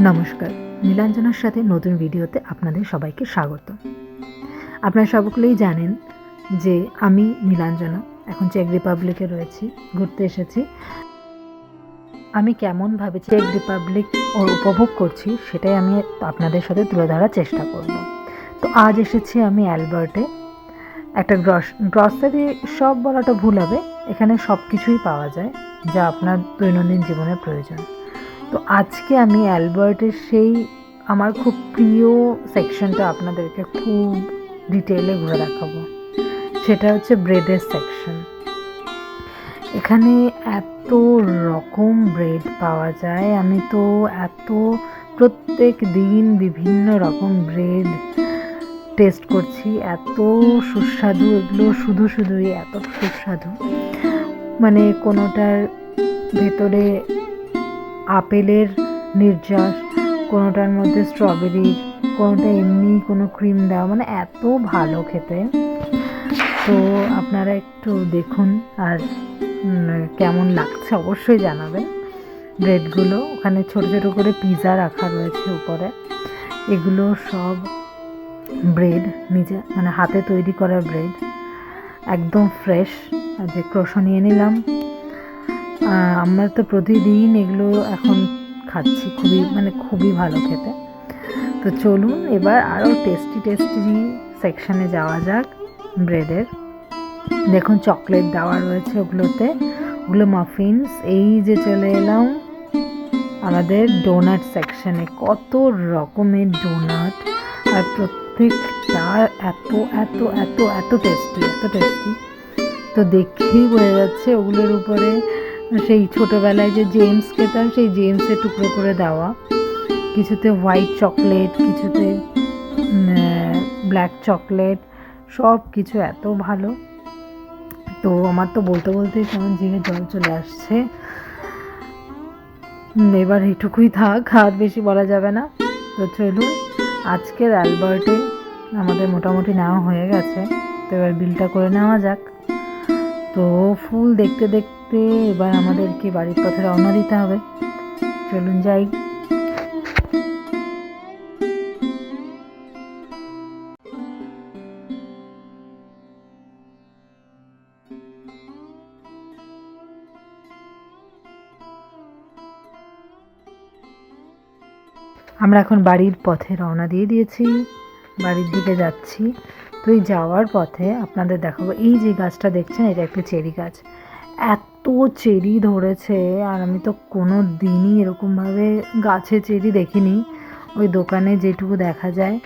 নমস্কার, নীলাঞ্জনার সাথে নতুন ভিডিওতে আপনাদের সবাইকে স্বাগত। আপনারা সকলেই জানেন যে আমি নীলাঞ্জনা এখন চেক রিপাবলিকে রয়েছি, ঘুরতে এসেছি। আমি কেমনভাবে চেক রিপাবলিক উপভোগ করছি সেটাই আমি আপনাদের সাথে তুলে ধরার চেষ্টা করব। তো আজ এসেছি আমি অ্যালবার্টে। একটা গ্রসারি শপ বলাটা ভুল হবে, এখানে সব কিছুই পাওয়া যায় যা আপনার দৈনন্দিন জীবনের প্রয়োজন। তো আজকে আমি অ্যালবার্টের সেই আমার খুব প্রিয় সেকশনটা আপনাদেরকে খুব ডিটেলে ঘুরে দেখাবো। সেটা হচ্ছে ব্রেডের সেকশন। এখানে এত রকম ব্রেড পাওয়া যায়, আমি তো প্রত্যেক দিন বিভিন্ন রকম ব্রেড টেস্ট করছি। এত সুস্বাদু এগুলো, শুধুই এত সুস্বাদু। মানে কোনোটার ভেতরে আপেলের নির্যাস, কোনোটার মধ্যে স্ট্রবেরির, কোনোটা এমনি কোনো ক্রিম দেওয়া, মানে এত ভালো খেতে। তো আপনারা একটু দেখুন আর কেমন লাগছে অবশ্যই জানাবেন। ব্রেডগুলো ওখানে ছোট ছোট করে পিৎজা রাখা রয়েছে উপরে। এগুলো সব ব্রেড নিজে মানে হাতে তৈরি করা ব্রেড, একদম ফ্রেশ। যে ক্রোশো নিয়ে নিলাম। আমরা তো প্রতিদিন এগুলো এখন খাচ্ছি, খুবই ভালো খেতে। তো চলুন এবার আরও টেস্টি সেকশানে যাওয়া যাক ব্রেডের। দেখুন চকলেট দেওয়া রয়েছে ওগুলোতে, ওগুলো মাফিনস। এই যে চলে এলাম আমাদের ডোনাট সেকশানে, কত রকমের ডোনাট, আর প্রত্যেকটা এত এত এত এত টেস্টি। তো দেখেই বোঝা যাচ্ছে ওগুলোর উপরে সেই ছোটোবেলায় যে জেমস খেতাম, সেই জেমসের টুকরো করে দেওয়া, কিছুতে হোয়াইট চকলেট, কিছুতে ব্ল্যাক চকলেট, সব কিছু এত ভালো। তো আমার তো বলতে কেমন জিভে জল চলে আসছে। এবার এইটুকুই থাক, আর বেশি বলা যাবে না। তো চলুন, আজকের অ্যালবার্টে আমাদের মোটামুটি নেওয়া হয়ে গেছে। তো এবার বিলটা করে নেওয়া যাক। তো ফুল দেখতে দেখতে এবার আমাদেরকে বাড়ির পথে রওনা দিতে হবে। চলুন যাই। আমরা এখন বাড়ির পথে রওনা দিয়ে দিয়েছি, বাড়ির দিকে যাচ্ছি। তো এই যাওয়ার পথে আপনাদের দেখাবো, এই যে গাছটা দেখছেন, এটা একটা চেরি গাছ। এত চেরি ধরেছে, আর আমি তো কোনো দিনই এরকমভাবে গাছে চেরি দেখিনি। ওই দোকানে যেটুকু দেখা যায়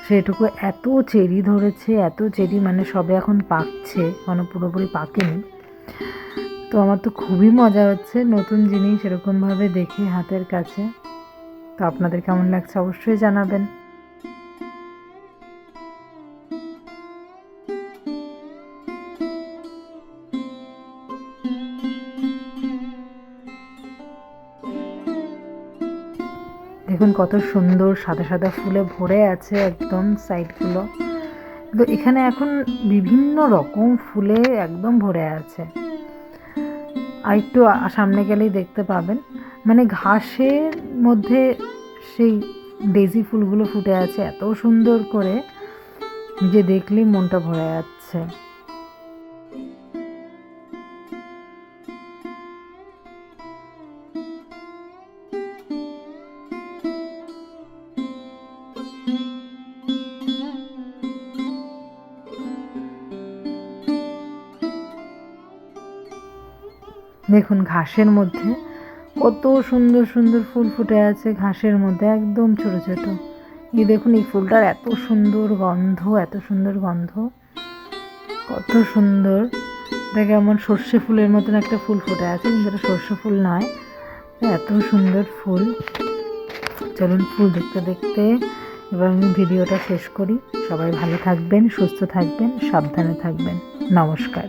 সেটুকু। এত চেরি ধরেছে, এত চেরি, মানে সবে এখন পাকছে, কোনো পুরোপুরি পাকেনি। তো আমার তো খুবই মজা হচ্ছে নতুন জিনিস এরকমভাবে দেখে হাতের কাছে। তো আপনাদের কেমন লাগছে অবশ্যই জানাবেন। দেখুন কত সুন্দর সাদা ফুলে ভরে আছে একদম সাইডগুলো। তো এখানে এখন বিভিন্ন রকম ফুলে একদম ভরে আছে। আর একটু সামনে গেলেই দেখতে পাবেন, মানে ঘাসের মধ্যে সেই ডেজি ফুলগুলো ফুটে আছে এত সুন্দর করে যে দেখলেই মনটা ভরে যাচ্ছে। দেখুন ঘাসের মধ্যে কত সুন্দর ফুল ফুটে আছে, ঘাসের মধ্যে একদম ছোট ছোট। এই দেখুন এই ফুলটার এত সুন্দর গন্ধ, কত সুন্দর। দেখে এমন সর্ষে ফুলের মতন একটা ফুল ফুটে আছে, কিন্তু এটা সর্ষে ফুল নয়, এত সুন্দর ফুল। চলুন ফুল দেখতে দেখতে এবার আমি ভিডিওটা শেষ করি। সবাই ভালো থাকবেন, সুস্থ থাকবেন, সাবধানে থাকবেন। নমস্কার।